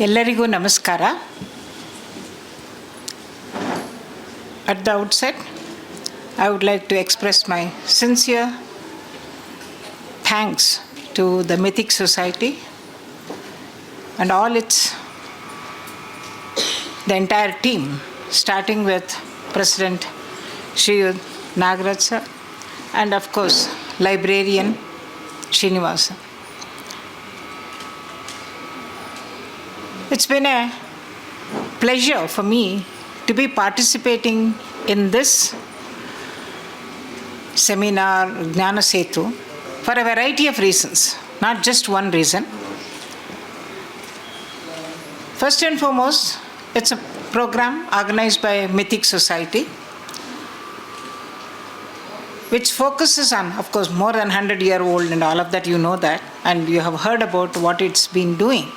ಎಲ್ಲರಿಗೂ ನಮಸ್ಕಾರ. At the outset, I would like to express my sincere thanks to the Mythic Society and all the entire team, starting with President Shriyud Nagaraj sir, and of course, librarian Srinivasa. It's been a pleasure for me to be participating in this seminar, Gnana Setu, for a variety of reasons, not just one reason. First and foremost, it's a program organized by Mythic Society, which focuses on, of course, more than 100-year-old and all of that, you know that, and you have heard about what it's been doing.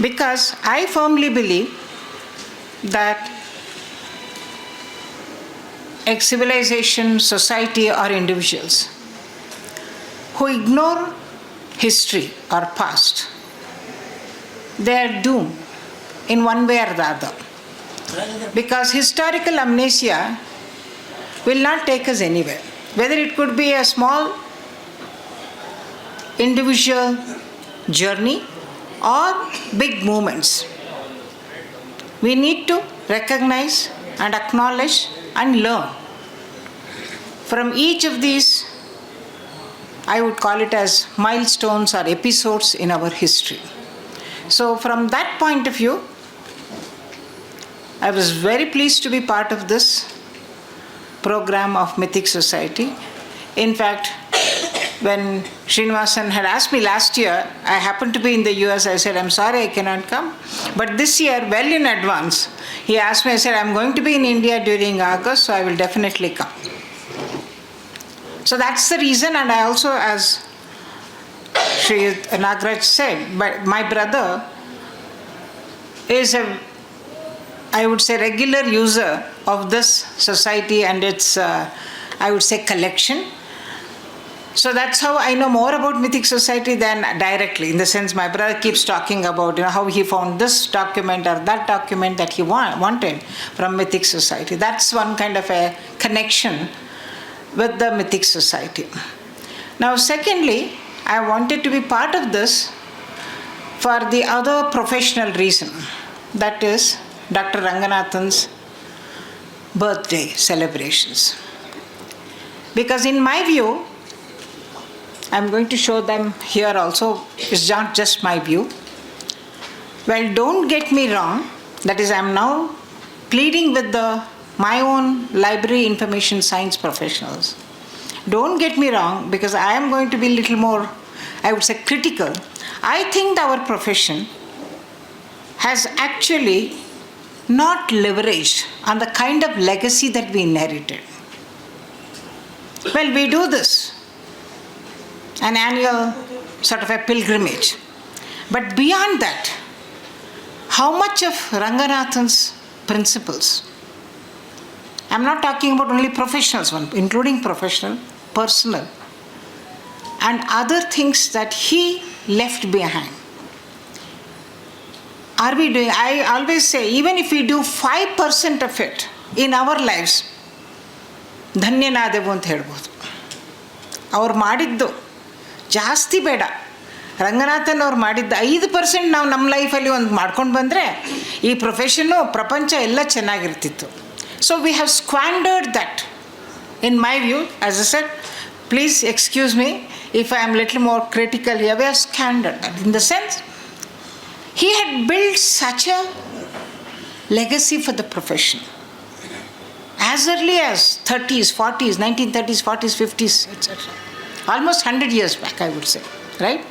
Because I firmly believe that a civilization, society, or individuals who ignore history or past, they are doomed in one way or the other. Because historical amnesia will not take us anywhere. Whether it could be a small individual journey or big movements. We need to recognize and acknowledge and learn from each of these, I would call it as milestones or episodes in our history. So from that point of view, I was very pleased to be part of this program of Mythic Society. In fact, when Srinivasan had asked me last year, I happened to be in the US, I said, I'm sorry I cannot come. But this year, well in advance, he asked me, I said, I'm going to be in India during August, so I will definitely come. So that's the reason, and I also, as Sri Nagaraj said, but my brother is I would say, regular user of this society and its, I would say, collection. So that's how I know more about Mythic Society than directly. In the sense, my brother keeps talking about how he found this document or that document that he wanted from Mythic Society. That's one kind of a connection with the Mythic Society. Now, secondly, I wanted to be part of this for the other professional reason. That is Dr. Ranganathan's birthday celebrations. Because in my view, I'm going to show them here also, it's not just my view. Well, don't get me wrong, that is, I'm now pleading with my own library information science professionals. Don't get me wrong, because I am going to be a little more, I would say, critical. I think our profession has actually not leveraged on the kind of legacy that we inherited. Well, we do this, an annual sort of a pilgrimage. But beyond that, how much of Ranganathan's principles, I'm not talking about only professionals, including professional, personal, and other things that he left behind, are we doing? I always say, even if we do 5% of it in our lives, ಧನ್ಯನಾದೆವು ಅಂತ ಹೇಳ್ಬೋದು. ಅವ್ರು ಮಾಡಿದ್ದು ಜಾಸ್ತಿ ಬೇಡ, ರಂಗನಾಥನ್ ಅವ್ರು ಮಾಡಿದ್ದ 5% ನಾವು ನಮ್ಮ ಲೈಫಲ್ಲಿ ಒಂದು ಮಾಡ್ಕೊಂಡು ಬಂದರೆ ಈ ಪ್ರೊಫೆಷನ್ನು ಪ್ರಪಂಚ ಎಲ್ಲ ಚೆನ್ನಾಗಿರ್ತಿತ್ತು. So we have squandered that. In my view, as I said, please excuse me if I am little more critical, we have squandered that. In the sense, he had built such a legacy for the profession. As early as 30s, 40s, 1930s, 40s, 50s, etc. Almost 100 years back, I would say, right?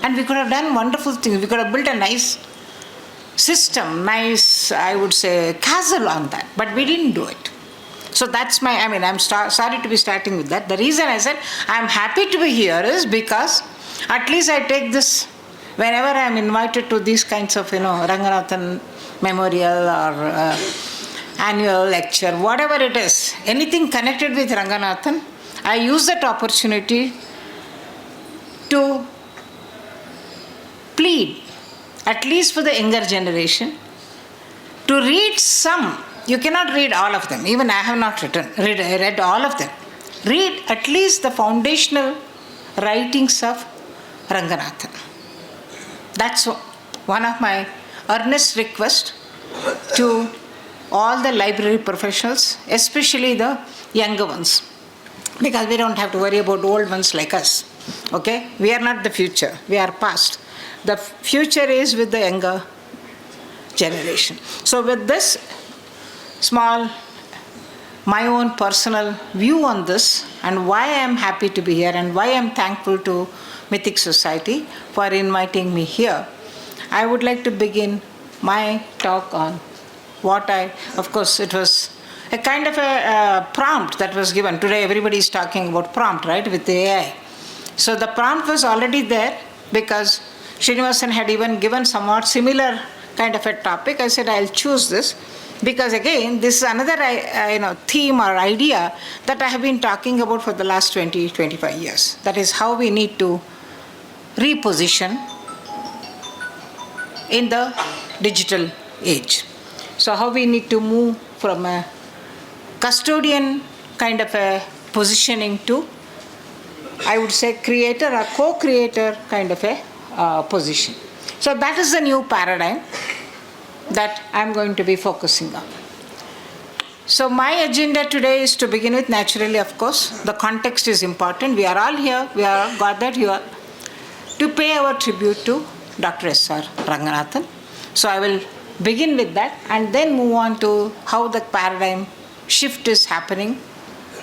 And we could have done wonderful things. We could have built a nice system, nice, I would say, castle on that. But we didn't do it. So that's I'm sorry to be starting with that. The reason I said I'm happy to be here is because at least I take this whenever I'm invited to these kinds of, Ranganathan memorial or annual lecture, whatever it is, anything connected with Ranganathan, I use that opportunity to plead at least for the younger generation, to read some. You cannot read all of them. Even I have not read all of them. Read at least the foundational writings of Ranganathan. That's one of my earnest requests to all the library professionals, especially the younger ones, because we don't have to worry about old ones like us. Okay? We are not the future. We are past. The future is with the younger generation. So with this small, my own personal view on this, and why I am happy to be here, and why I am thankful to Mythic Society for inviting me here, I would like to begin my talk on what of course it was a kind of a prompt that was given. Today everybody is talking about prompt, right, with the AI. So the prompt was already there because Srinivasan had even given somewhat similar kind of a topic. I said I'll choose this because again this is another theme or idea that I have been talking about for the last 20-25 years. That is how we need to reposition in the digital age. So how we need to move from a custodian kind of a positioning to, I would say, creator or co-creator kind of a position. So that is the new paradigm that I'm going to be focusing on. So my agenda today is to begin with, naturally, of course, the context is important. We are all here, we are gathered here to pay our tribute to Dr. S.R. Ranganathan. So I will begin with that and then move on to how the paradigm shift is happening.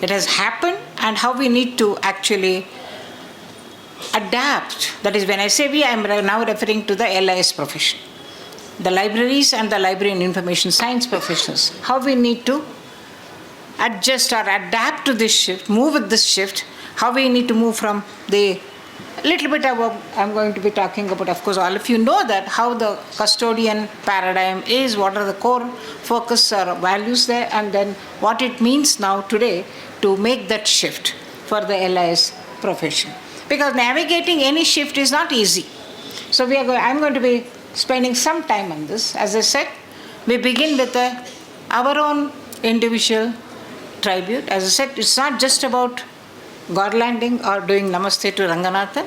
It has happened and how we need to actually adapt. That is, when I say we, I am now referring to the LIS profession, the libraries and the library and information science professionals. How we need to adjust or adapt to this shift, move with this shift, how we need to move from the little bit of what I'm going to be talking about. Of course, all of you know that how the custodian paradigm is, what are the core focus or values there, and then what it means now today to make that shift for the LIS profession. Because navigating any shift is not easy. So I'm going to be spending some time on this. As I said, we begin with our own individual tribute. As I said, it's not just about garlanding or doing namaste to Ranganathan,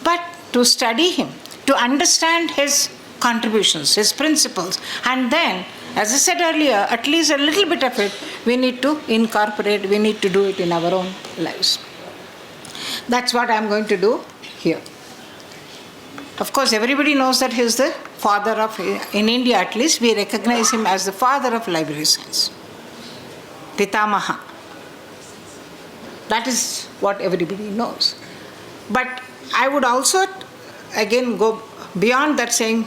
but to study him, to understand his contributions, his principles, and then, as I said earlier, at least a little bit of it we need to incorporate, we need to do it in our own lives. That's what I'm going to do here. Of course, everybody knows that he is the father of, in India at least, we recognize him as the father of library science, Pitamaha. That is what everybody knows. But I would also, again, go beyond that, saying,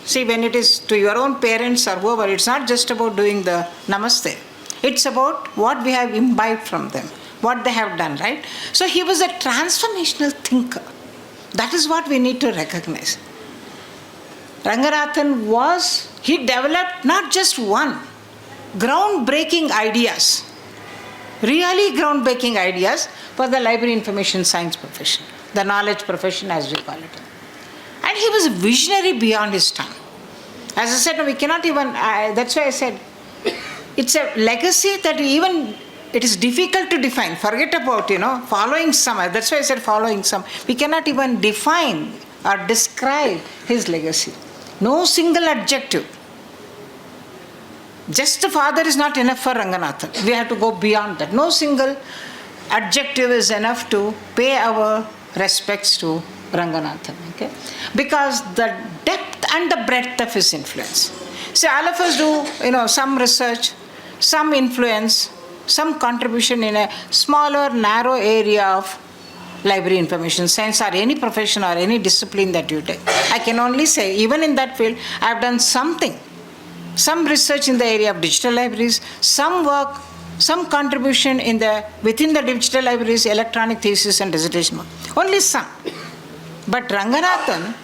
see, when it is to your own parents or whoever, it's not just about doing the namaste. It's about what we have imbibed from them, what they have done, right? So he was a transformational thinker. That is what we need to recognize. Ranganathan he developed not just one, groundbreaking ideas, really groundbreaking ideas for the library information science profession, the knowledge profession as we call it. And he was visionary beyond his time. As I said, we cannot even, that's why I said, it's a legacy that it is difficult to define. Forget about, following some, that's why I said following some. We cannot even define or describe his legacy. No single adjective. Just the father is not enough for Ranganathan. We have to go beyond that. No single adjective is enough to pay our respects to Ranganathan. Okay? Because the depth and the breadth of his influence. See, all of us do, some research, some influence, some contribution in a smaller, narrow area of library information science or any profession or any discipline that you take. I can only say, even in that field, I have done something. Some research in the area of digital libraries, some work, some contribution within the digital libraries, electronic thesis and dissertation work. Only some. But Ranganathan,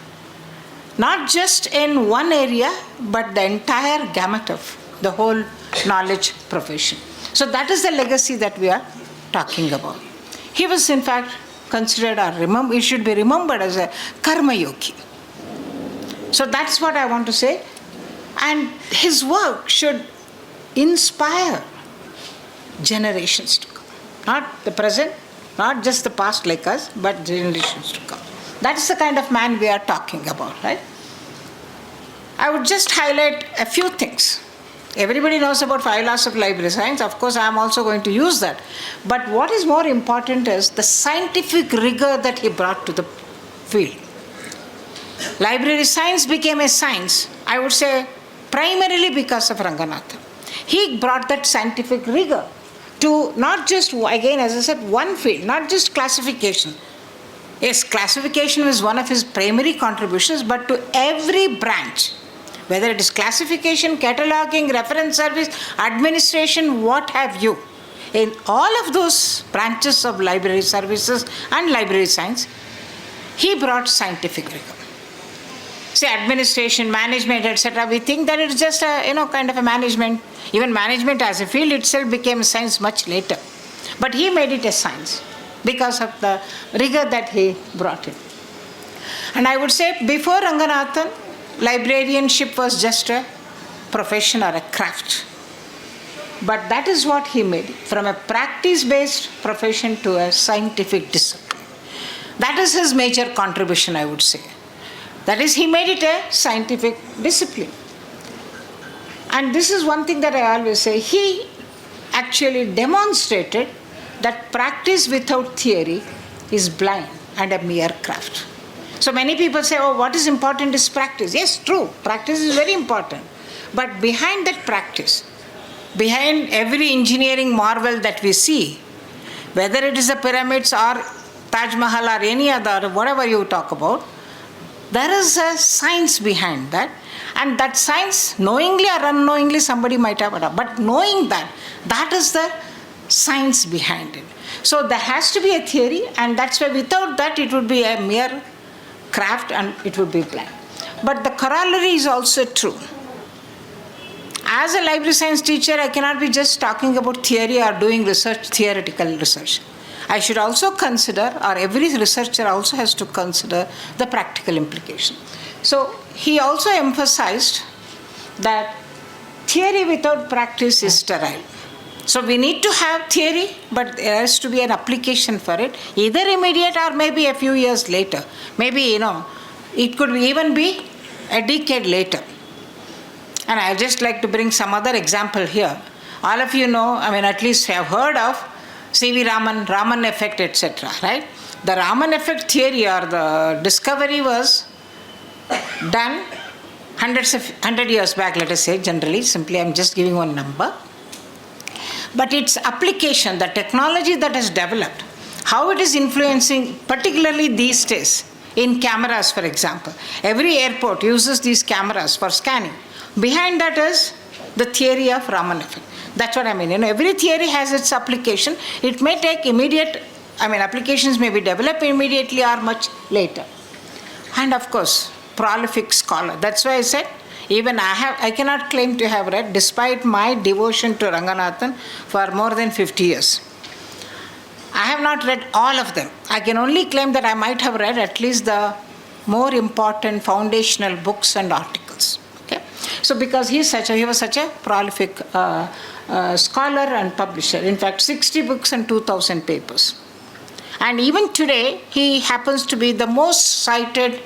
not just in one area, but the entire gamut of the whole knowledge profession. So that is the legacy that we are talking about. He was in fact considered he should be remembered as a karma yogi. So that's what I want to say. And his work should inspire generations to come. Not the present, not just the past like us, but generations to come. That's the kind of man we are talking about, right? I would just highlight a few things. Everybody knows about 5 laws of library science. Of course, I am also going to use that. But what is more important is the scientific rigor that he brought to the field. Library science became a science, I would say, primarily because of Ranganathan. He brought that scientific rigor to not just, again, as I said, one field, not just classification. Yes, classification was one of his primary contributions, but to every branch, whether it is classification, cataloging, reference service, administration, what have you. In all of those branches of library services and library science, he brought scientific rigor. Say administration, management, etc. We think that it's just a kind of a management. Even management as a field itself became a science much later. But he made it a science because of the rigor that he brought in. And I would say before Ranganathan, librarianship was just a profession or a craft. But that is what he made it, from a practice-based profession to a scientific discipline. That is his major contribution, I would say. That is, he made it a scientific discipline. And this is one thing that I always say. He actually demonstrated that practice without theory is blind and a mere craft. So many people say, oh, what is important is practice. Yes, true, practice is very important. But behind that practice, behind every engineering marvel that we see, whether it is the pyramids or Taj Mahal or any other, whatever you talk about, there is a science behind that. And that science, knowingly or unknowingly, somebody might have adopted. But knowing that, that is the science behind it. So there has to be a theory, and that's why without that it would be a mere craft and it would be blind. But the corollary is also true. As a library science teacher, I cannot be just talking about theory or doing research, theoretical research. I should also consider, or every researcher also has to consider, the practical implication. So he also emphasized that theory without practice is sterile. So we need to have theory, but there has to be an application for it, either immediate or maybe a few years later. Maybe, it could even be a decade later. And I just like to bring some other example here. All of you know, at least have heard of C.V. Raman effect, etc., right? The Raman effect theory or the discovery was done 100 years back, let us say, generally, simply I'm just giving one number. But its application, the technology that has developed, how it is influencing, particularly these days, in cameras, for example. Every airport uses these cameras for scanning. Behind that is the theory of Raman effect. That's what I mean. Every theory has its application. It may take immediate, applications may be developed immediately or much later. And of course, prolific scholar. That's why I said, even I cannot claim to have read, despite my devotion to Ranganathan for more than 50 years. I have not read all of them. I can only claim that I might have read at least the more important foundational books and articles. Okay? So because he was such a prolific scholar and publisher. In fact, 60 books and 2,000 papers. And even today, he happens to be the most cited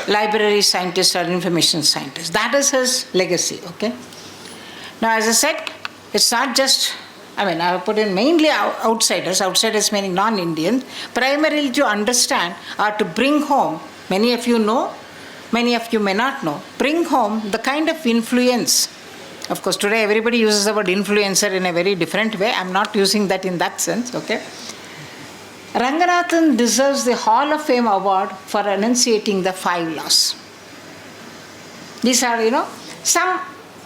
library scientist or information scientist. That is his legacy, okay? Now, as I said, it's not just, I have put in mainly outsiders meaning non-Indians, primarily to understand or to bring home, many of you know, many of you may not know, bring home the kind of influence. Of course, today everybody uses the word influencer in a very different way. I'm not using that in that sense, okay? Ranganathan deserves the Hall of Fame award for enunciating the 5 laws. These are, some,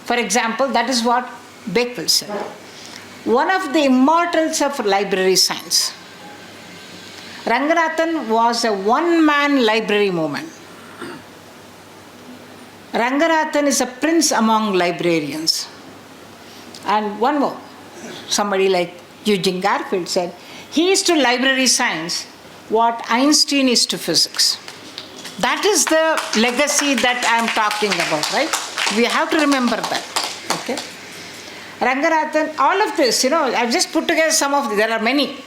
for example, that is what Bakewell said. One of the immortals of library science. Ranganathan was a one-man library movement. Ranganathan is a prince among librarians. And one more, somebody like Eugene Garfield said, he is to library science what Einstein is to physics. That is the legacy that I am talking about, right? We have to remember that, okay? Ranganathan, all of this, I've just put together some of there are many.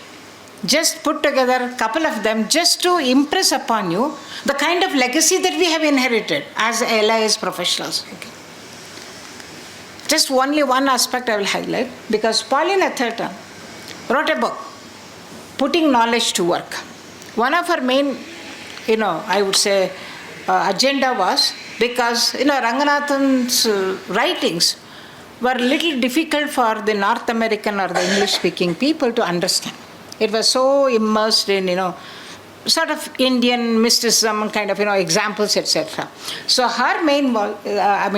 Just put together a couple of them just to impress upon you the kind of legacy that we have inherited as LIS professionals. Okay. Just only one aspect I will highlight, because Pauline Atherton wrote a book, Putting Knowledge to Work. One of her main, I would say, agenda was because, Ranganathan's writings were a little difficult for the North American or the English-speaking people to understand. It was so immersed in, sort of Indian mysticism kind of, examples, etc. So her main,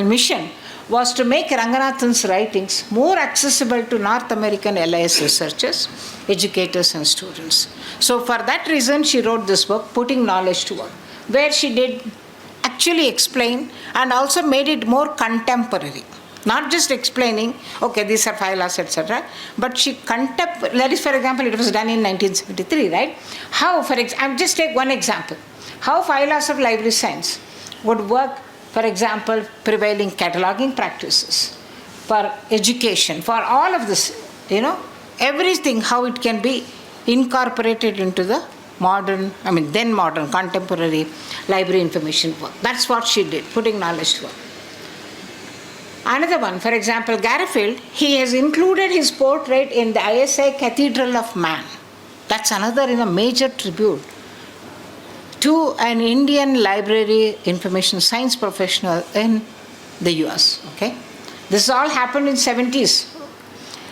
mission was to make Ranganathan's writings more accessible to North American LIS researchers, educators and students. So for that reason, she wrote this book, Putting Knowledge to Work, where she did actually explain and also made it more contemporary. Not just explaining, okay, these are 5 laws, etc., but she that is, for example, it was done in 1973, right? How, I'll just take one example. How 5 laws of library science would work, for example, prevailing cataloging practices, for education, for all of this, everything, how it can be incorporated into the then modern, contemporary library information work. That's what she did, putting knowledge to work. Another one, for example, Garfield, he has included his portrait in the ISI Cathedral of Man. That's another major tribute to an Indian library information science professional in the US. Okay, this all happened in 70s.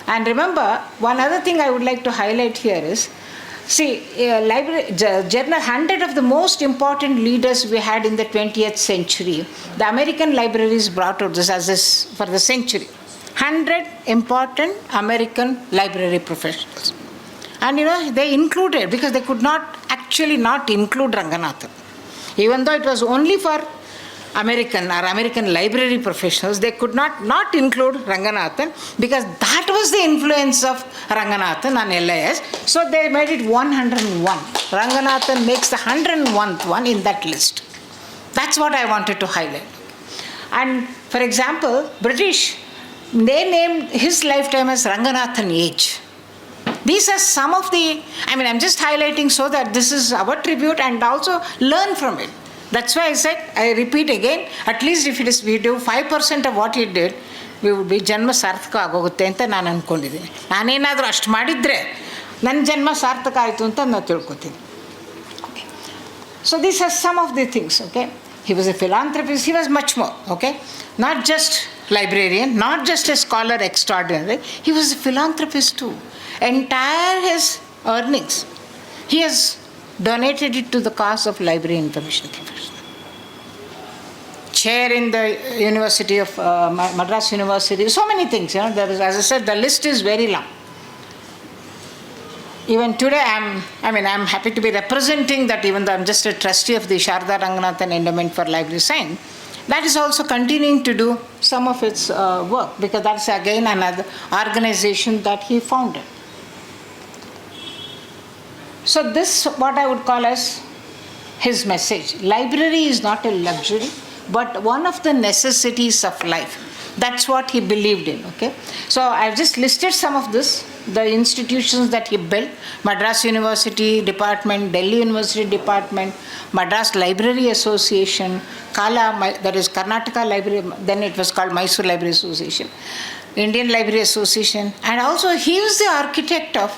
And remember, one other thing I would like to highlight here is, journal 100 of the most important leaders we had in the 20th century. The American libraries brought out this for the century. 100 important American library professionals. And they included, because they could not include Ranganathan. Even though it was only for American library professionals, they could not include Ranganathan, because that was the influence of Ranganathan on LIS. So they made it 101. Ranganathan makes the 101th one in that list. That's what I wanted to highlight. And for example, British, they named his lifetime as Ranganathan Age. These are some of the, I'm just highlighting so that this is our tribute and also learn from it. That's why I said, I repeat again, at least if we do 5% of what he did, we would be ಜನ್ಮ ಸಾರ್ಥಕ ಆಗೋಗುತ್ತೆ ಅಂತ ನಾನು ಅಂದ್ಕೊಂಡಿದ್ದೀನಿ. ನಾನೇನಾದರೂ ಅಷ್ಟು ಮಾಡಿದರೆ ನನ್ನ ಜನ್ಮ ಸಾರ್ಥಕ ಆಯಿತು ಅಂತ ನಾನು ತಿಳ್ಕೊತೀನಿ. Okay. So these are some of the things, okay. He was a philanthropist, he was much more, okay. Not just librarian, not just a scholar extraordinary, he was a philanthropist too. Entire his earnings, he has donated it to the cause of library information profession. Chair in the University of Madras University, so many things. There is, as I said, the list is very long. Even today, I'm happy to be representing that, even though I'm just a trustee of the Sharda Ranganathan Endowment for Library Science, that is also continuing to do some of its work, because that's again another organization that he founded. So this, what I would call as his message. Library is not a luxury, but one of the necessities of life. That's what he believed in, okay. So I've just listed some of this, the institutions that he built: Madras University Department, Delhi University Department, Madras Library Association, Kala, that is Karnataka Library, then it was called Mysore Library Association, Indian Library Association, and also he was the architect of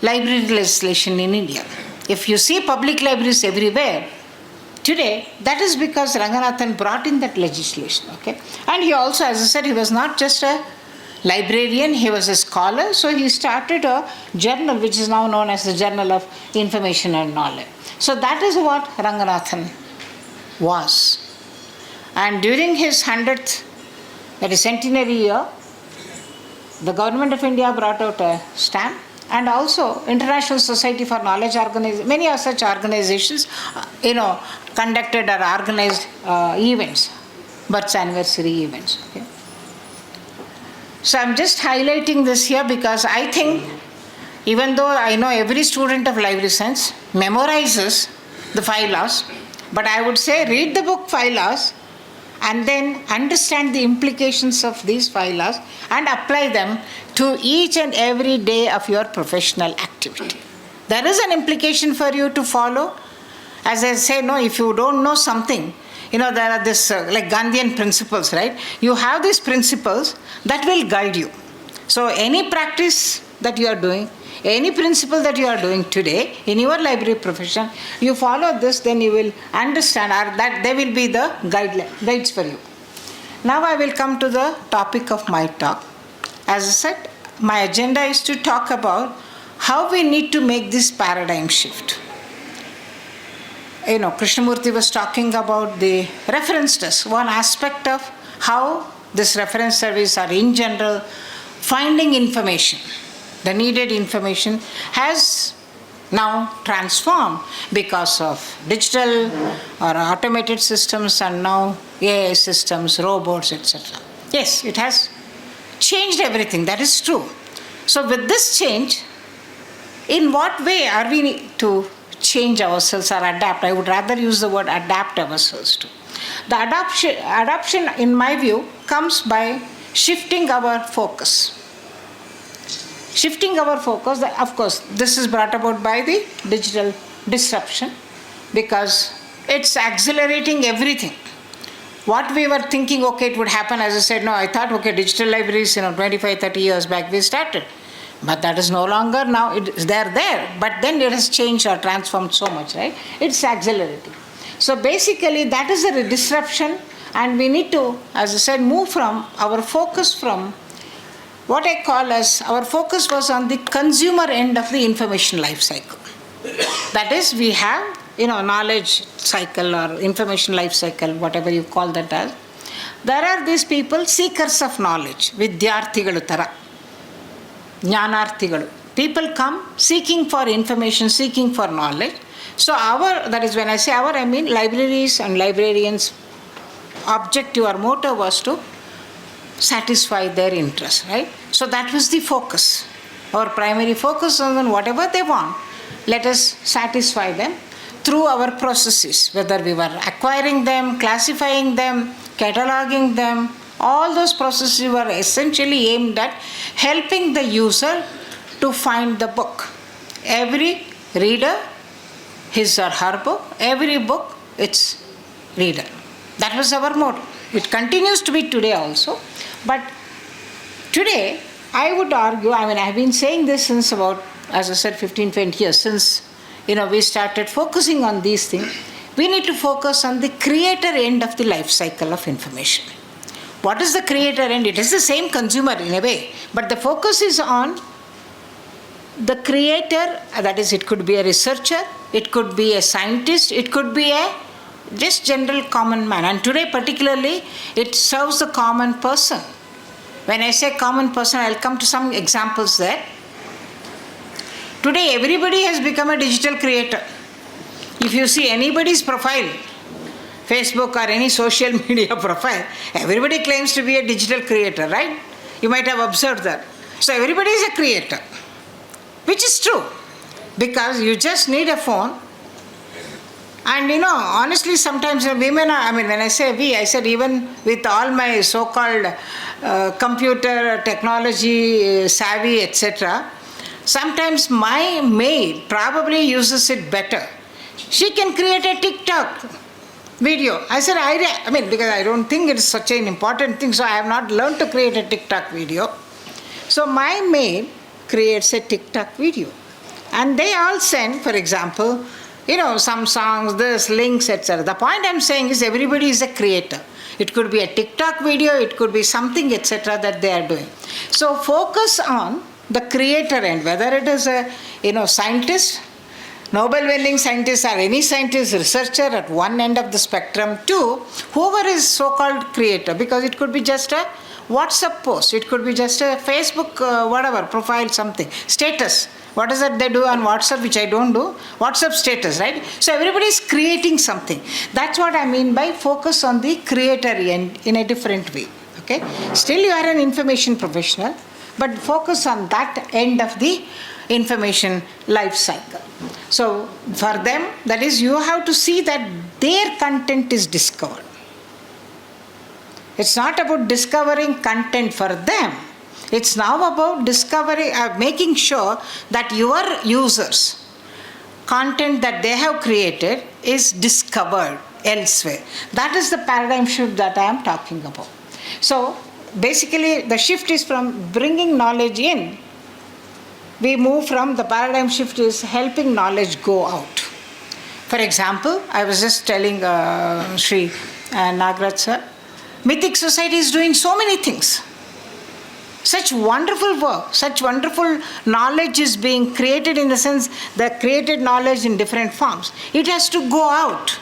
library legislation in India. If you see public libraries everywhere today, that is because Ranganathan brought in that legislation, okay. And he also, as I said, he was not just a librarian, he was a scholar, so he started a journal which is now known as the Journal of Information and Knowledge. So that is what Ranganathan was. And during his 100th, that is centenary year, the government of India brought out a stamp, and also International Society for Knowledge organization, many of such organizations, conducted or organized events, birth anniversary events. Okay. So I'm just highlighting this here because I think, even though I know every student of library science memorizes the 5 laws, But I would say read the book 5 laws and then understand the implications of these 5 laws and apply them to each and every day of your professional activity. There is an implication for you to follow. As I say, no, if you don't know something, there are this like Gandhian principles, right? You have these principles that will guide you. So any practice that you are doing, any principle that you are doing today in your library profession, you follow this, then you will understand that they will be the guides for you. Now I will come to the topic of my talk. As I said, my agenda is to talk about how we need to make this paradigm shift. Krishnamurti was talking about the reference desk, one aspect of how this reference service or in general finding information, the needed information has now transformed because of digital or automated systems and now AI systems, robots, etc. Yes, it has changed everything, that is true. So with this change, in what way are we to change ourselves or adapt? I would rather use the word adapt ourselves to. The adaptation, in my view, comes by shifting our focus. Shifting our focus, of course, this is brought about by the digital disruption because it's accelerating everything. What we were thinking, okay, it would happen, as I said, no, I thought, okay, digital libraries, 25, 30 years back we started. But that is no longer now, they're there. But then it has changed or transformed so much, right? It's accelerating. So basically that is a disruption and we need to, as I said, move from our focus from what I call as, our focus was on the consumer end of the information life cycle. That is, we have, knowledge cycle or information life cycle, whatever you call that as. There are these people, seekers of knowledge, vidyarthigalu tara. Jnanarthigalu. People come seeking for information, seeking for knowledge. So that is when I say our, I mean libraries and librarians' objective or motto was to satisfy their interest, right? So that was the focus. Our primary focus was on whatever they want. Let us satisfy them through our processes, whether we were acquiring them, classifying them, cataloging them. All those processes were essentially aimed at helping the user to find the book. Every reader, his or her book, every book, its reader. That was our motto. It continues to be today also. But today, I would argue, I have been saying this since about, as I said, 15, 20 years, since we started focusing on these things. We need to focus on the creator end of the life cycle of information. What is the creator end? It is the same consumer in a way, but the focus is on the creator, that is, it could be a researcher, it could be a scientist, it could be a just general common man. And today particularly, it serves the common person. When I say common person, I'll come to some examples there. Today, everybody has become a digital creator. If you see anybody's profile, Facebook or any social media profile, everybody claims to be a digital creator, right? You might have observed that. So everybody is a creator, which is true, because you just need a phone. And honestly, sometimes women are, when I say we, I said even with all my so-called computer technology savvy, etc., sometimes my maid probably uses it better. She can create a TikTok video. I said, because I don't think it's such an important thing, so I have not learned to create a TikTok video. So my maid creates a TikTok video. And they all send, for example, some songs, this, links, etc. The point I'm saying is everybody is a creator. It could be a TikTok video, it could be something, etc. that they are doing. So focus on the creator end, whether it is a scientist, Nobel-winning scientist or any scientist, researcher at one end of the spectrum, to whoever is so-called creator, because it could be just a WhatsApp post, it could be just a Facebook, whatever, profile, something, status. What is that they do on WhatsApp, which I don't do? WhatsApp status, right? So everybody is creating something. That's what I mean by focus on the creator end in a different way. Okay? Still you are an information professional, but focus on that end of the information life cycle. So for them, that is, you have to see that their content is discovered. It's not about discovering content for them. It's now about discovering, making sure that your users' content that they have created is discovered elsewhere. That is the paradigm shift that I am talking about. So basically, the shift is from bringing knowledge in. We move from the paradigm shift is helping knowledge go out. For example, I was just telling Sri Nagraj sir, Mythic Society is doing so many things. Such wonderful work, such wonderful knowledge is being created, in the sense that created knowledge in different forms. It has to go out.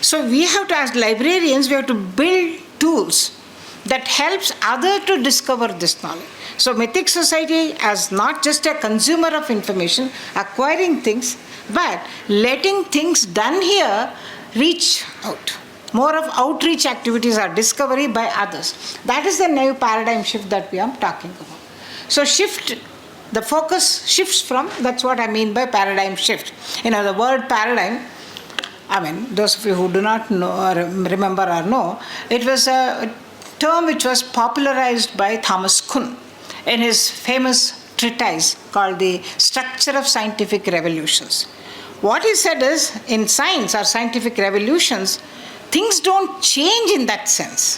So we have to, as librarians, we have to build tools that helps others to discover this knowledge. So Mythic Society as not just a consumer of information, acquiring things, but letting things done here reach out. More of outreach activities or discovery by others. That is the new paradigm shift that we are talking about. So shift, the focus shifts from, that's what I mean by paradigm shift. You know, the word paradigm, I mean, those of you who do not know or remember or know, it was a term which was popularized by Thomas Kuhn in his famous treatise called The Structure of Scientific Revolutions. What he said is, in science or scientific revolutions, things don't change in that sense.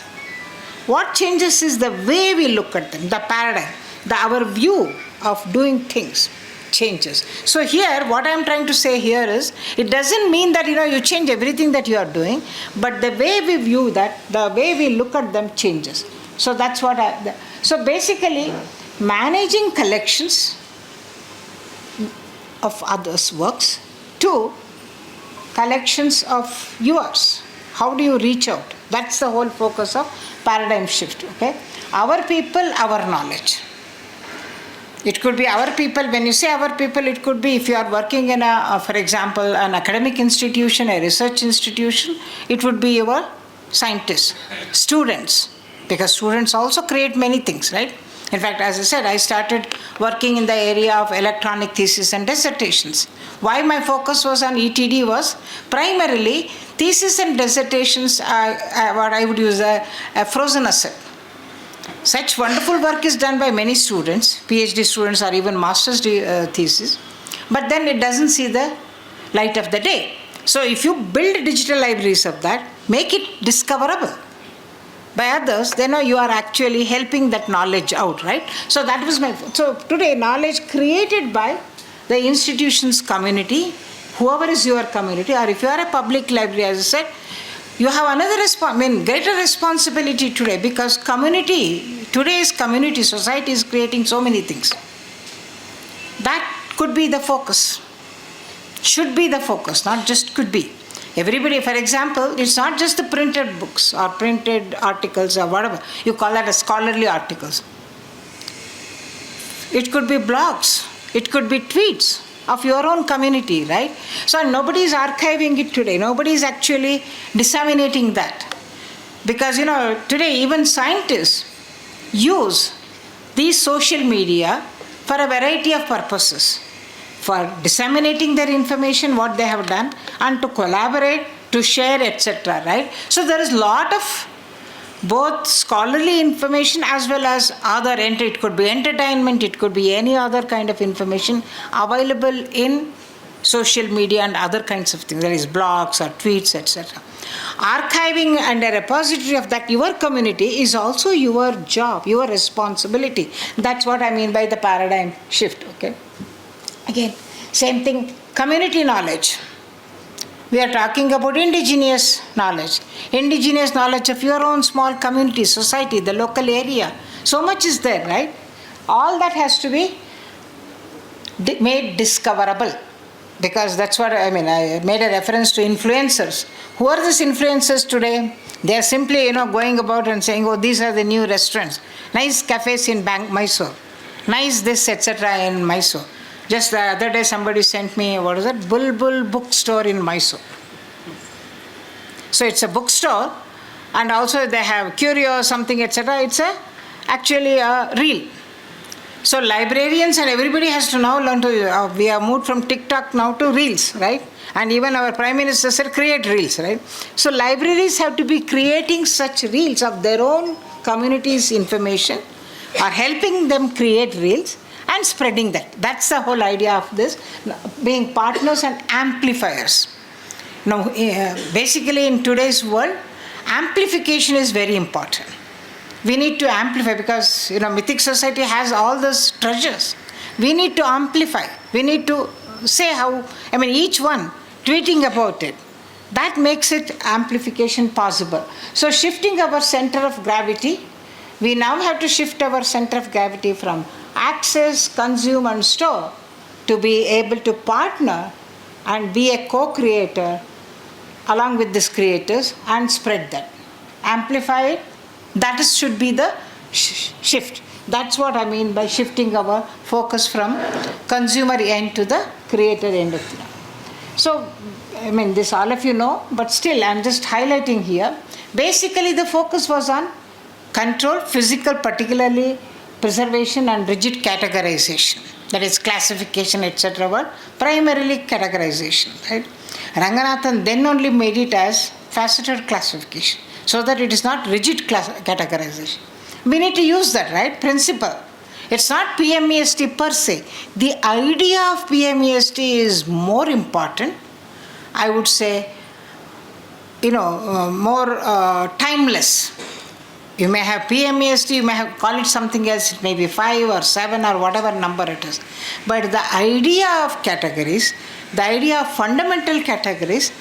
What changes is the way we look at them, the paradigm, our view of doing things changes. So here, what I'm trying to say here is, it doesn't mean that you change everything that you are doing, but the way we view that, the way we look at them changes. So that's what so basically, managing collections of others' works to collections of yours. How do you reach out? That's the whole focus of paradigm shift. Okay, our people, our knowledge. It could be our people. When you say our people, it could be if you are working in for example, an academic institution, a research institution, it would be your scientists, students, because students also create many things, right? In fact, as I said, I started working in the area of electronic thesis and dissertations. Why my focus was on ETD was primarily thesis and dissertations are what I would use a frozen asset. Such wonderful work is done by many students, PhD students or even master's thesis, but then it doesn't see the light of the day. So if you build digital libraries of that, make it discoverable by others, then you are actually helping that knowledge out, right? So that was so today, knowledge created by the institution's community, whoever is your community, or if you are a public library, as I said, you have another greater responsibility today, because today's community, society is creating so many things. That could be the focus, should be the focus, not just could be. Everybody, for example, it's not just the printed books or printed articles or whatever. You call that as scholarly articles. It could be blogs. It could be tweets of your own community, right? So nobody is archiving it today. Nobody is actually disseminating that. Because, today even scientists use these social media for a variety of purposes. For disseminating their information, what they have done, and to collaborate, to share, etc. Right? So there is a lot of both scholarly information as well as other, it could be entertainment, it could be any other kind of information available in social media and other kinds of things. There is blogs or tweets, etc. Archiving and a repository of that, your community, is also your job, your responsibility. That's what I mean by the paradigm shift. Okay. Again, same thing, community knowledge. We are talking about indigenous knowledge of your own small community, society, the local area. So much is there, right? All that has to be made discoverable, because that's what I made a reference to influencers. Who are these influencers today? They are simply, going about and saying, oh, these are the new restaurants, nice cafes in Mysore, nice this, etc. in Mysore. Just the other day somebody sent me, Bulbul bookstore in Mysore. So it's a bookstore, and also they have curio, something, etc. It's actually a reel. So librarians and everybody has to now learn to, we have moved from TikTok now to Reels, right? And even our Prime Minister said create Reels, right? So libraries have to be creating such Reels of their own community's information, or helping them create Reels and spreading that. That's the whole idea of this, being partners and amplifiers. Now, basically in today's world, amplification is very important. We need to amplify because, Mythic Society has all those treasures. We need to amplify. We need to say how, each one tweeting about it. That makes it amplification possible. So shifting our center of gravity, we now have to shift our center of gravity from access, consume and store to be able to partner and be a co-creator along with these creators and spread that. Amplify it. That should be the shift. That's what I mean by shifting our focus from consumer end to the creator end of it. So, this all of you know, but still I'm just highlighting here. Basically the focus was on control, physical, particularly preservation and rigid categorization. That is classification, etc. were primarily categorization, right? Ranganathan then only made it as faceted classification, so that it is not rigid categorization. We need to use that, right? Principle. It's not PMEST per se. The idea of PMEST is more important, I would say, more timeless. You may have PMEST, you may call it something else, it may be 5 or 7 or whatever number it is. But the idea of categories, the idea of fundamental categories,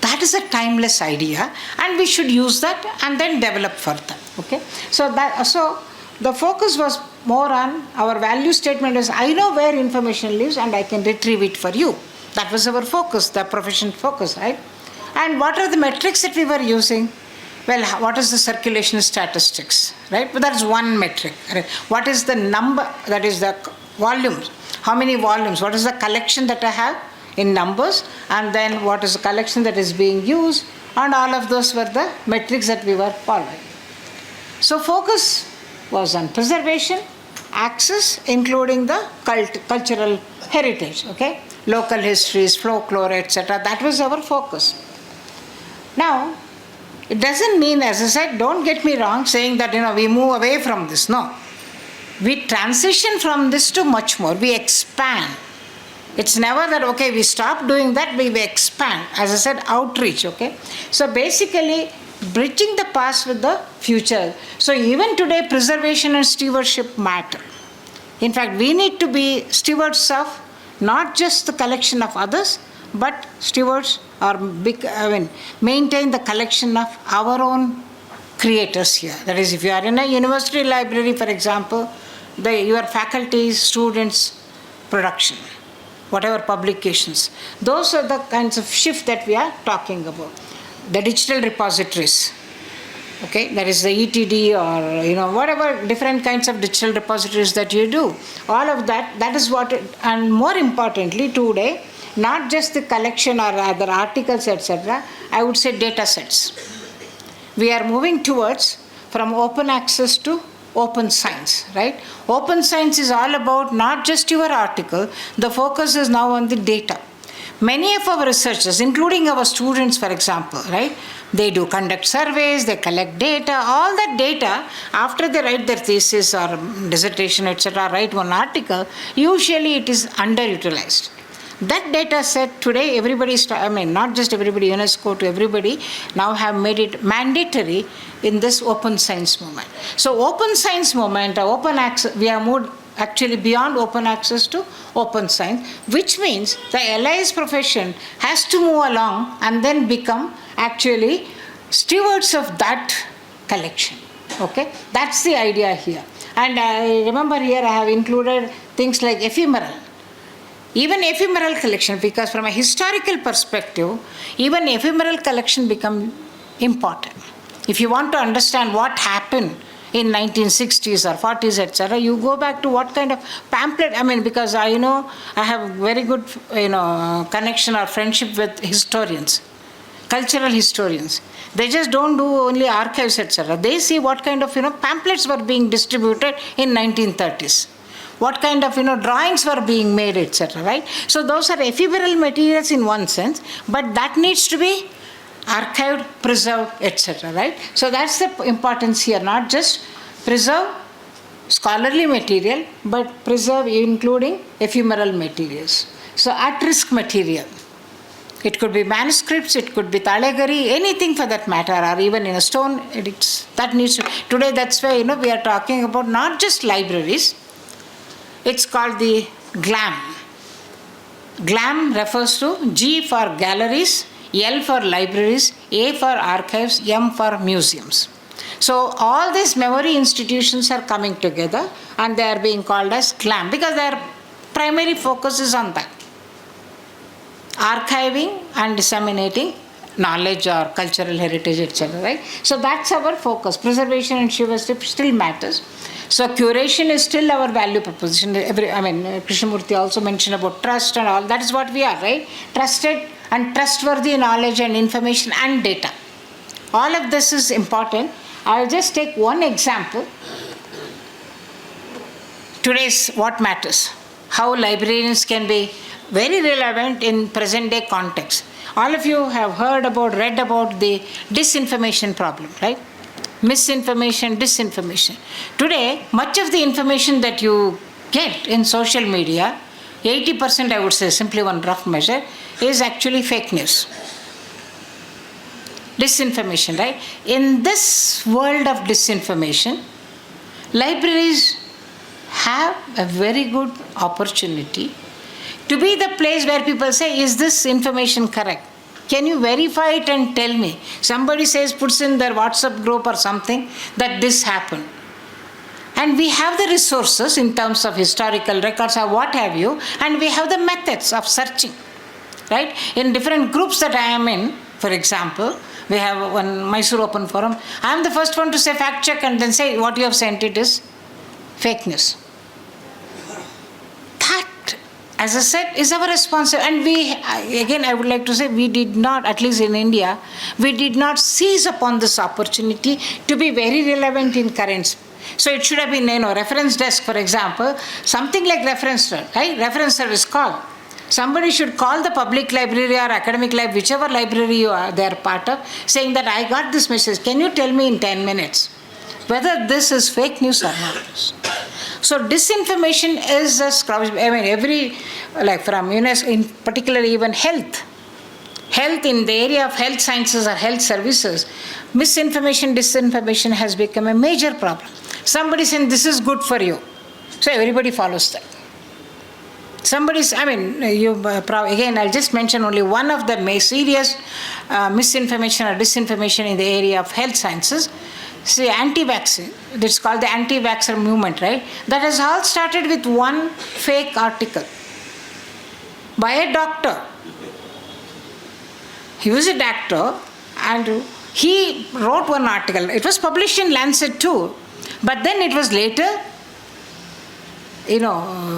that is a timeless idea, and we should use that and then develop further. Okay? So the focus was more on our value statement is I know where information lives and I can retrieve it for you. That was our focus, the profession focus, right? And what are the metrics that we were using? Well, what is the circulation statistics, right? But that's one metric. Right? What is the number, that is the volumes? How many volumes? What is the collection that I have in numbers? And then what is the collection that is being used? And all of those were the metrics that we were following. So focus was on preservation, access, including the cultural heritage, okay? Local histories, folklore, etc. That was our focus. Now, it doesn't mean, as I said, don't get me wrong, saying that, we move away from this. No. We transition from this to much more. We expand. It's never that, okay, we stop doing that, we expand. As I said, outreach, okay? So basically, bridging the past with the future. So even today, preservation and stewardship matter. In fact, we need to be stewards of not just the collection of others, but stewards or maintain the collection of our own creators here. That is, if you are in a university library, for example, your faculty, students, production, whatever publications. Those are the kinds of shift that we are talking about. The digital repositories, okay, that is the ETD or, whatever different kinds of digital repositories that you do. All of that is what, and more importantly today, not just the collection or other articles, etc., I would say data sets. We are moving towards from open access to open science, right? Open science is all about not just your article, the focus is now on the data. Many of our researchers, including our students, for example, right? They do conduct surveys, they collect data, all that data, after they write their thesis or dissertation, etc., write one article, usually it is underutilized. That data set today, everybody, not just everybody, UNESCO to everybody, now have made it mandatory in this open science movement. So open science movement, open access, we have moved actually beyond open access to open science, which means the LIS profession has to move along and then become actually stewards of that collection. Okay, that's the idea here. And I remember here I have included things like ephemeral. Even ephemeral collection, because from a historical perspective, even ephemeral collection become important. If you want to understand what happened in 1960s or 40s, etc., you go back to what kind of pamphlet, because I know I have very good, connection or friendship with historians, cultural historians. They just don't do only archives, etc. They see what kind of, pamphlets were being distributed in 1930s. what kind of drawings were being made, etc. Right? So those are ephemeral materials in one sense, but that needs to be archived, preserved, etc. Right? So that's the importance here, not just preserve scholarly material, but preserve including ephemeral materials. So at-risk material. It could be manuscripts, it could be Talagari, anything for that matter, or even in a stone edicts. That needs to. Today, that's why we are talking about not just libraries. It's called the GLAM. GLAM refers to G for galleries, L for libraries, A for archives, M for museums. So all these memory institutions are coming together and they are being called as GLAM because their primary focus is on that. Archiving and disseminating knowledge or cultural heritage, etc. Right? So that's our focus. Preservation and stewardship still matters. So curation is still our value proposition. Krishnamurti also mentioned about trust and all. That is what we are, right? Trusted and trustworthy knowledge and information and data. All of this is important. I'll just take one example. Today's what matters. How librarians can be very relevant in present day context. All of you have read about the disinformation problem, right? Misinformation, disinformation. Today, much of the information that you get in social media, 80% I would say, simply one rough measure, is actually fake news. Disinformation, right? In this world of disinformation, libraries have a very good opportunity to be the place where people say, is this information correct? Can you verify it and tell me? Somebody puts in their WhatsApp group or something that this happened. And we have the resources in terms of historical records or what have you, and we have the methods of searching, right? In different groups that I am in, for example, we have one Mysore Open Forum. I am the first one to say fact check and then say what you have sent it is fake news. As I said, is our responsibility. And we, again, I would like to say, we did not, at least in India, we did not seize upon this opportunity to be very relevant in currents. So it should have been, reference desk, for example, something like reference, right? Reference service call. Somebody should call the public library or academic library, whichever library they are part of, saying that I got this message. Can you tell me in 10 minutes whether this is fake news or not? So disinformation is every, like from UNESCO, in particular even health in the area of health sciences or health services, misinformation, disinformation has become a major problem. Somebody saying this is good for you, so everybody follows that. Again, I'll just mention only one of the serious misinformation or disinformation in the area of health sciences. See, anti-vaccine, it's called the anti-vaxxer movement, right? That has all started with one fake article by a doctor. He was a doctor and he wrote one article. It was published in Lancet too, but then it was later,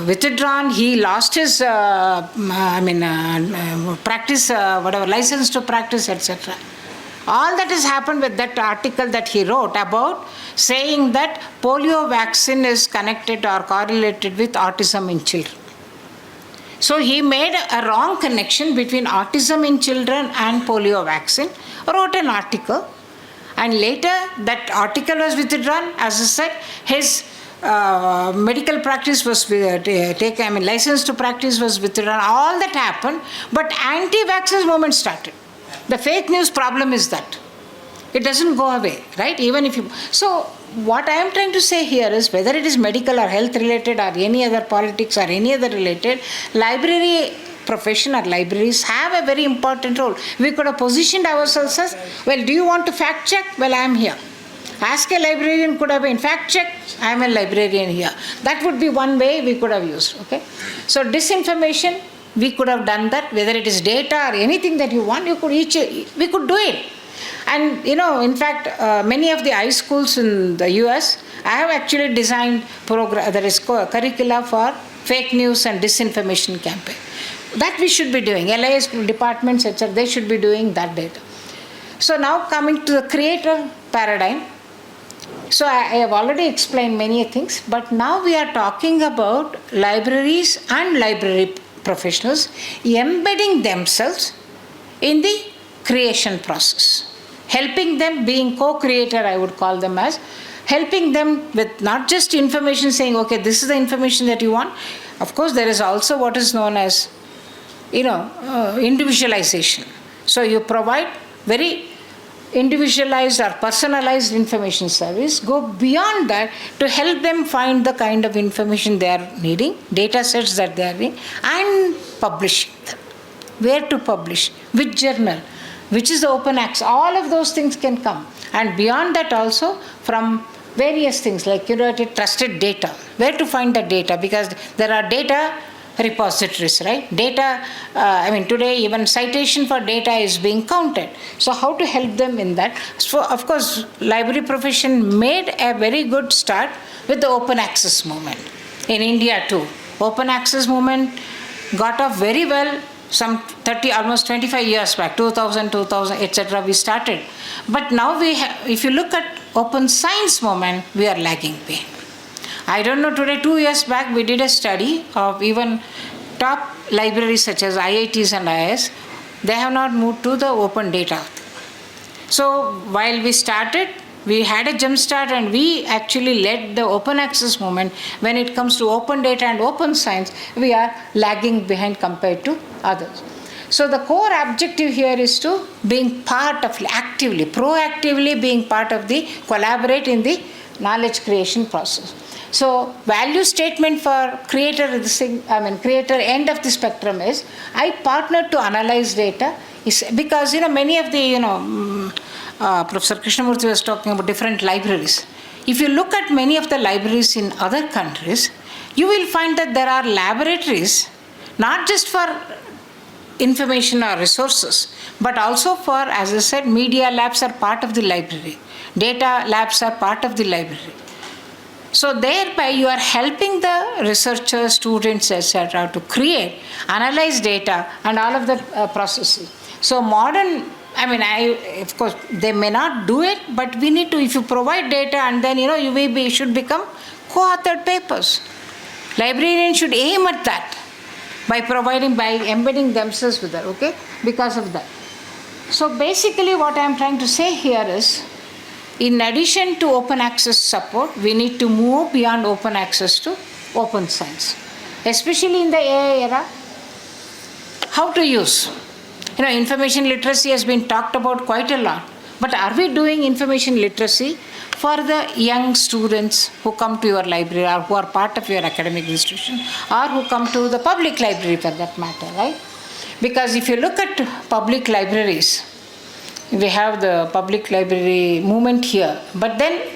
withdrawn. He lost his practice, license to practice, etc. All that has happened with that article that he wrote about saying that polio vaccine is connected or correlated with autism in children. So he made a wrong connection between autism in children and polio vaccine, wrote an article, and later that article was withdrawn. As I said, his medical practice was license to practice was withdrawn. All that happened, but anti-vaxxers movement started. The fake news problem is that it doesn't go away, right? Even if you. So what I am trying to say here is whether it is medical or health related or any other politics or any other related, library profession or libraries have a very important role. We could have positioned ourselves as, well, do you want to fact check? Well, I am here. Ask a librarian could have been fact check, I am a librarian here. That would be one way we could have used, okay? So disinformation, we could have done that, whether it is data or anything that you want, we could do it. And in fact, many of the high schools in the US, I have actually designed curricula for fake news and disinformation campaign. That we should be doing. LIS departments, etc., they should be doing that data. So now coming to the creator paradigm, So I have already explained many things, but now we are talking about libraries and library professionals embedding themselves in the creation process, helping them, being co-creator, I would call them as, helping them with not just information, saying, okay, this is the information that you want. Of course, there is also what is known as, individualization. So you provide very individualized or personalized information service, go beyond that to help them find the kind of information they are needing, data sets that they are needing, and publishing them. Where to publish, which journal, which is the open access, all of those things can come. And beyond that also, from various things like trusted data, where to find the data, because there are data repositories, right? Data, today even citation for data is being counted. So how to help them in that? So of course, library profession made a very good start with the open access movement. In India too, open access movement got off very well some 30, almost 25 years back, 2000, etc. we started. But now if you look at open science movement, we are lagging behind. I don't know, today, 2 years back, we did a study of even top libraries such as IITs and IIS. They have not moved to the open data. So while we started, we had a jump start and we actually led the open access movement. When it comes to open data and open science, we are lagging behind compared to others. So the core objective here is to being part of, actively, proactively being part of the, collaborate in the knowledge creation process. So value statement for creator end of the spectrum is, I partner to analyze data, because many of the Professor Krishnamurthy was talking about different libraries. If you look at many of the libraries in other countries, you will find that there are laboratories not just for information or resources, but also for, as I said, media labs are part of the library, data labs are part of the library. So thereby you are helping the researchers, students, etc. to create, analyze data and all of the processes. So modern, of course, they may not do it, but we need to, if you provide data and then, you should become co-authored papers. Librarians should aim at that by embedding themselves with that, okay, because of that. So basically what I am trying to say here is, in addition to open access support, we need to move beyond open access to open science. Especially in the AI era, how to use. Information literacy has been talked about quite a lot. But are we doing information literacy for the young students who come to your library or who are part of your academic institution or who come to the public library for that matter, right? Because if you look at public libraries, we have the public library movement here. But then,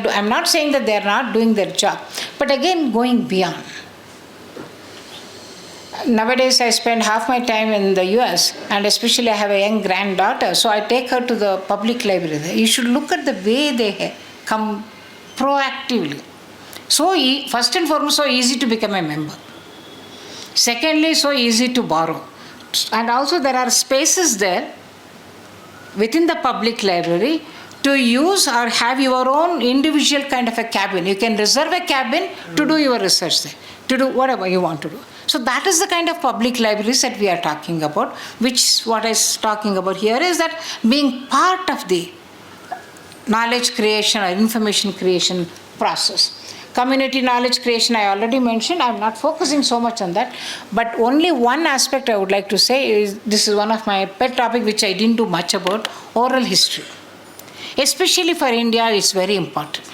I'm not saying that they are not doing their job. But again, going beyond. Nowadays, I spend half my time in the US, and especially I have a young granddaughter, so I take her to the public library. You should look at the way they come proactively. So, first and foremost, so easy to become a member. Secondly, so easy to borrow. And also there are spaces there within the public library to use or have your own individual kind of a cabin. You can reserve a cabin to do your research there, to do whatever you want to do. So that is the kind of public libraries that we are talking about, which what I was talking about here is that being part of the knowledge creation or information creation process. Community knowledge creation, I already mentioned. I'm not focusing so much on that. But only one aspect I would like to say is, this is one of my pet topics which I didn't do much about, oral history. Especially for India, it's very important.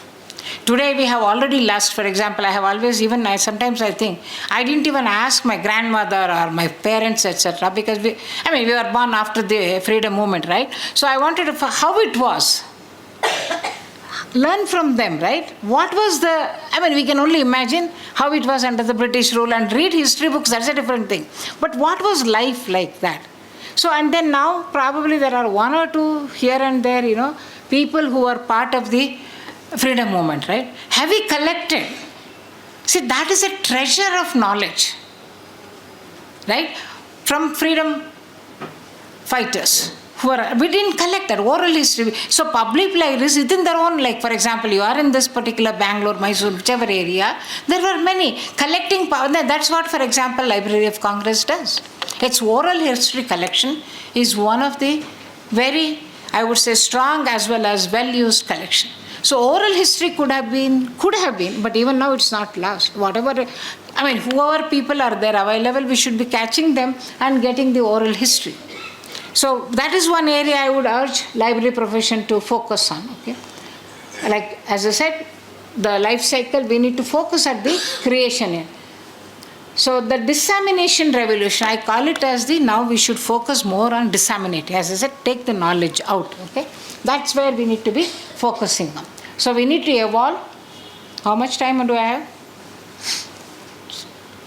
Today we have already lost, for example, sometimes I think, I didn't even ask my grandmother or my parents, etc. because we were born after the freedom movement, right? So I wanted to, how it was. Learn from them, right? What was we can only imagine how it was under the British rule and read history books, that's a different thing. But what was life like that? So, and then now probably there are one or two here and there, people who are part of the freedom movement, right? Have we collected? See, that is a treasure of knowledge, right? From freedom fighters we didn't collect that oral history. So public libraries within their own, like for example, you are in this particular Bangalore, Mysore, whichever area, there were many collecting power. That's what, for example, Library of Congress does. Its oral history collection is one of the very, I would say, strong as well as well-used collection. So oral history could have been, but even now it's not lost. Whatever, whoever people are there available, we should be catching them and getting the oral history. So that is one area I would urge library profession to focus on. Okay, like as I said, the life cycle we need to focus at the creation end. So the dissemination revolution, I call it as now we should focus more on disseminating. As I said, take the knowledge out. Okay, that's where we need to be focusing on. So we need to evolve. How much time do I have?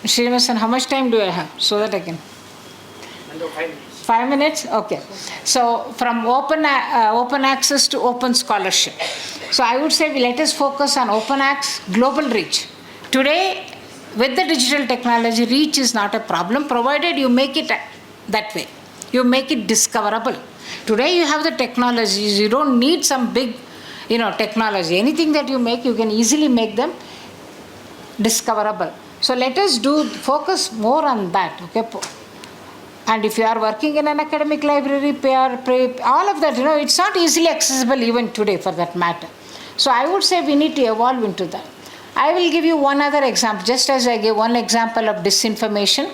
Srinivasan, how much time do I have so that I can? Under 5 minutes. 5 minutes? Okay. So from open access to open scholarship. So I would say let us focus on open access, global reach. Today, with the digital technology, reach is not a problem, provided you make it that way. You make it discoverable. Today you have the technologies, you don't need some big, technology. Anything that you make, you can easily make them discoverable. So let us focus more on that. Okay. And if you are working in an academic library, all of that, it's not easily accessible even today for that matter. So I would say we need to evolve into that. I will give you one other example, just as I gave one example of disinformation,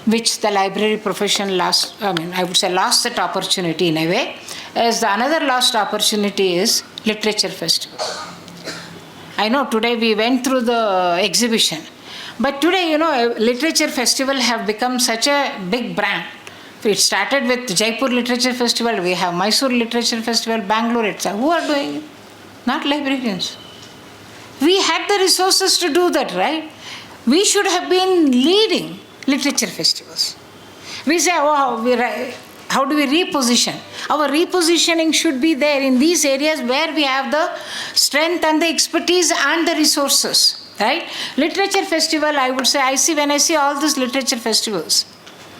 which the library profession lost that opportunity in a way, as another lost opportunity is literature festival. I know today we went through the exhibition, but today, literature festival have become such a big brand. It started with Jaipur Literature Festival, we have Mysore Literature Festival, Bangalore, etc. Who are doing it? Not librarians. We had the resources to do that, right? We should have been leading literature festivals. We say, how do we reposition? Our repositioning should be there in these areas where we have the strength and the expertise and the resources. Right? Literature festival, I would say, when I see all these literature festivals,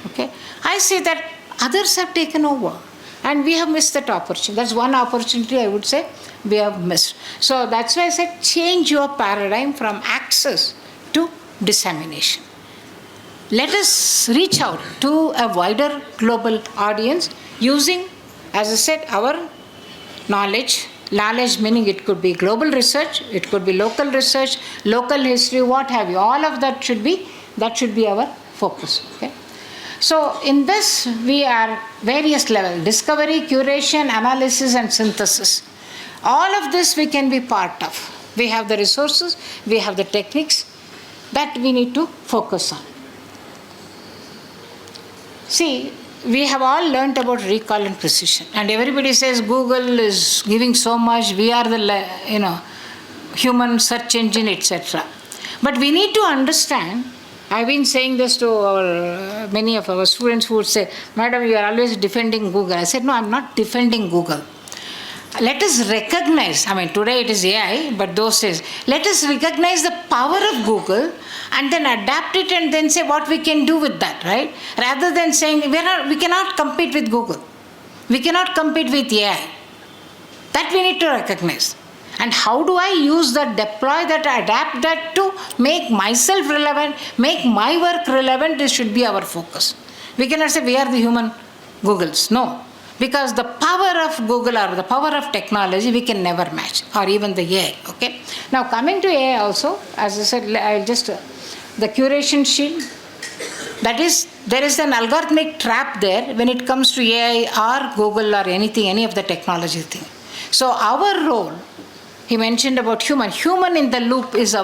okay, I see that others have taken over and we have missed that opportunity. That's one opportunity I would say we have missed. So that's why I said change your paradigm from access to dissemination. Let us reach out to a wider global audience using, as I said, our knowledge. Knowledge meaning it could be global research, it could be local research, local history, what have you. All of that should be our focus. Okay? So in this we are various levels: discovery, curation, analysis, and synthesis. All of this we can be part of. We have the resources, we have the techniques that we need to focus on. See, we have all learnt about recall and precision, and everybody says Google is giving so much, we are the human search engine, etc. But we need to understand, I've been saying this to many of our students who would say, Madam, you are always defending Google. I said, no, I'm not defending Google. Let us recognize, today it is AI, but those days, let us recognize the power of Google and then adapt it and then say what we can do with that, right? Rather than saying we cannot compete with Google. We cannot compete with AI. That we need to recognize. And how do I use that, deploy that, adapt that to make myself relevant, make my work relevant? This should be our focus. We cannot say we are the human Googles. No. Because the power of Google or the power of technology we can never match, or even the AI. Okay. Now coming to AI also, as I said, I'll just the curation shield. That is, there is an algorithmic trap there when it comes to AI or Google or anything, any of the technology thing. So our role, he mentioned about human in the loop is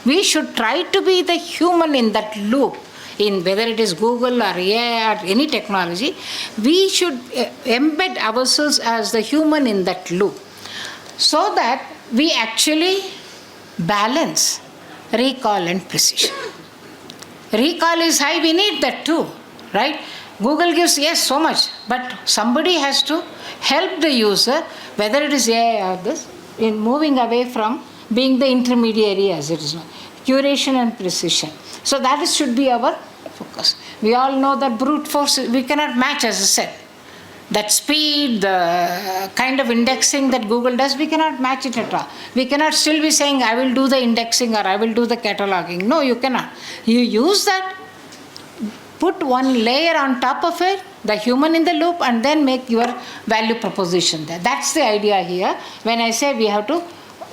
we should try to be the human in that loop. In whether it is Google or AI or any technology, we should embed ourselves as the human in that loop, so that we actually balance recall and precision. Recall is high, we need that too, right? Google gives, yes, so much, but somebody has to help the user, whether it is AI or this, in moving away from being the intermediary as it is now. Curation and precision. So that should be our focus. We all know that brute force, we cannot match, as I said. that speed, the kind of indexing that Google does, we cannot match it at all. We cannot still be saying, I will do the indexing or I will do the cataloging. No, you cannot. You use that, put one layer on top of it, the human in the loop, and then make your value proposition there. That's the idea here when I say we have to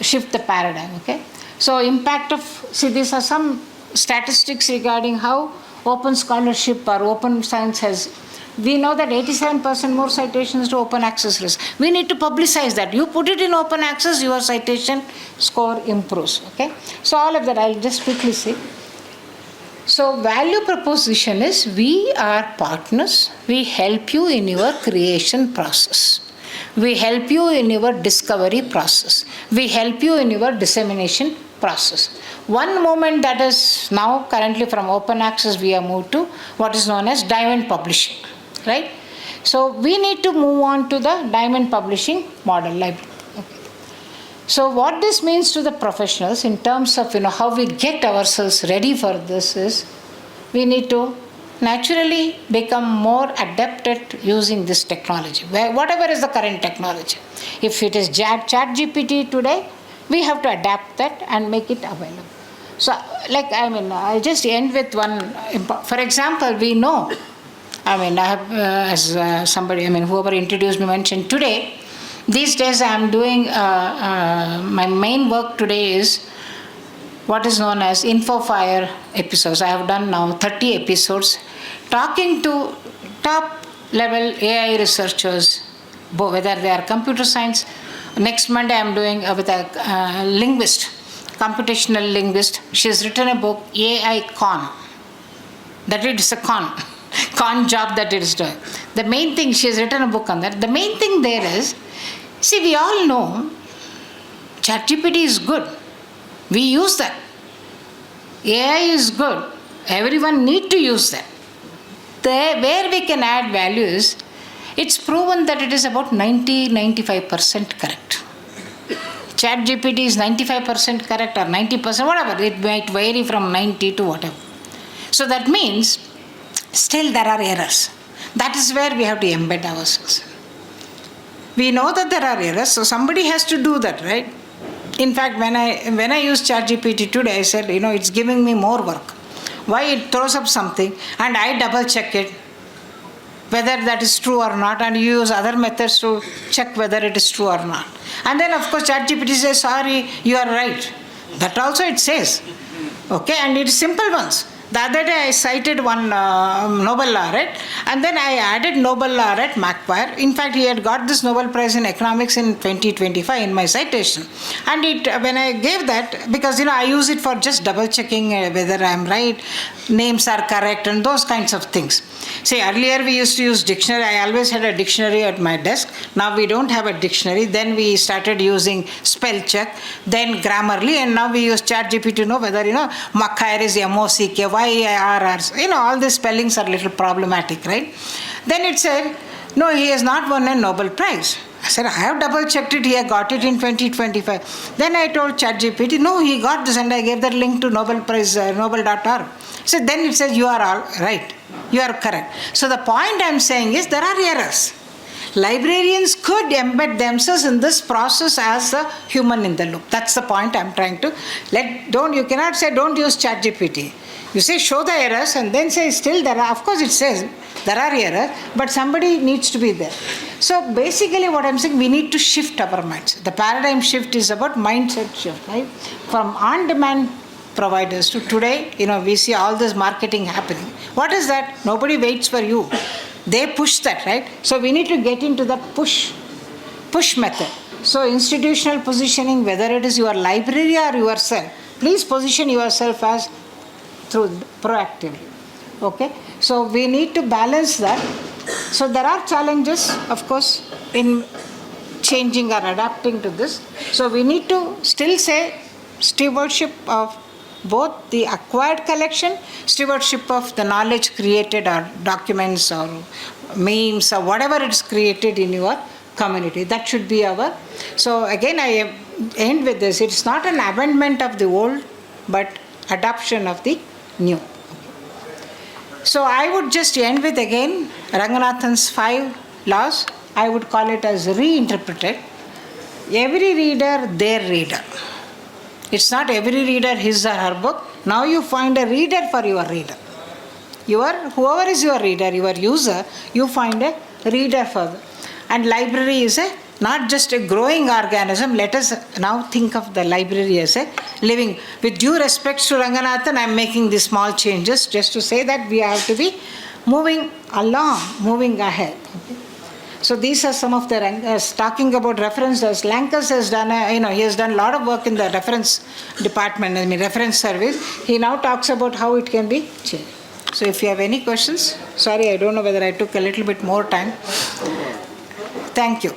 shift the paradigm, okay? So impact of, see, these are some statistics regarding how open scholarship or open science has. We know that 87% more citations to open access risk. We need to publicize that. You put it in open access, your citation score improves, okay? So all of that, I'll just quickly see. So value proposition is, we are partners. We help you in your creation process. We help you in your discovery process. We help you in your dissemination process. One moment that is now currently from open access, we have moved to what is known as diamond publishing, right? So we need to move on to the diamond publishing model. Okay. So what this means to the professionals in terms of how we get ourselves ready for this is, we need to naturally become more adept at using this technology, whatever is the current technology. If it is ChatGPT today, we have to adapt that and make it available. So, I just end with one. For example, we know, I have, as somebody, whoever introduced me mentioned today, these days I am doing, my main work today is what is known as InfoFire episodes. I have done now 30 episodes talking to top level AI researchers, whether they are computer science. Next Monday I am doing with a linguist, computational linguist. She has written a book, AI Con. That it is a con job that it is doing. The main thing, she has written a book on that. The main thing there is, see, we all know ChatGPT is good. We use that. AI is good. Everyone need to use that. Where we can add value is, it's proven that it is about 90-95% correct. ChatGPT is 95% correct or 90%, whatever. It might vary from 90 to whatever. So that means still there are errors. That is where we have to embed ourselves. We know that there are errors, so somebody has to do that, right? In fact, when I used ChatGPT today, I said, it's giving me more work. Why? It throws up something and I double check it, whether that is true or not, and you use other methods to check whether it is true or not. And then, of course, ChatGPT says, sorry, you are right. That also it says. Okay, and it is simple ones. The other day I cited one Nobel laureate, and then I added Nobel laureate Macquarie. In fact, he had got this Nobel Prize in Economics in 2025 in my citation. And when I gave that, because I use it for just double checking whether I am right, names are correct, and those kinds of things. See, earlier we used to use dictionary. I always had a dictionary at my desk. Now we don't have a dictionary. Then we started using spell check, then Grammarly, and now we use ChatGPT to know whether, Macquarie is M-O-C-K, Y-A-R-R. All these spellings are a little problematic, right? Then it said, no, he has not won a Nobel Prize. I said, I have double checked it, he had got it in 2025. Then I told ChatGPT, no, he got this, and I gave that link to Nobel Prize, Nobel.org. So then it says, you are all right, you are correct. So the point I am saying is, there are errors. Librarians could embed themselves in this process as a human in the loop. That's the point I am trying to you cannot say don't use ChatGPT. You say show the errors and then say still there are, of course it says there are errors, but somebody needs to be there. So basically what I'm saying, we need to shift our minds. The paradigm shift is about mindset shift, right? From on-demand providers to today, we see all this marketing happening. What is that? Nobody waits for you. They push that, right? So we need to get into the push method. So institutional positioning, whether it is your library or yourself, please position yourself as through proactively. Okay? So we need to balance that. So there are challenges, of course, in changing or adapting to this. So we need to still say stewardship of both the acquired collection, stewardship of the knowledge created or documents or memes or whatever it's created in your community. That should be our. So again, I end with this. It's not an amendment of the old, but adoption of the new. So I would just end with again Ranganathan's 5 laws, I would call it as reinterpreted. Every reader, their reader. It's not every reader his or her book. Now you find a reader for your reader. Whoever is your reader, your user, you find a reader for them. And library is not just a growing organism. Let us now think of the library as a living. With due respect to Ranganathan, I am making these small changes just to say that we have to be moving along, moving ahead. So these are some of the talking about references. Lankas has done he has done a lot of work in the reference department, reference service. He now talks about how it can be changed. So if you have any questions, sorry, I don't know whether I took a little bit more time. Thank you.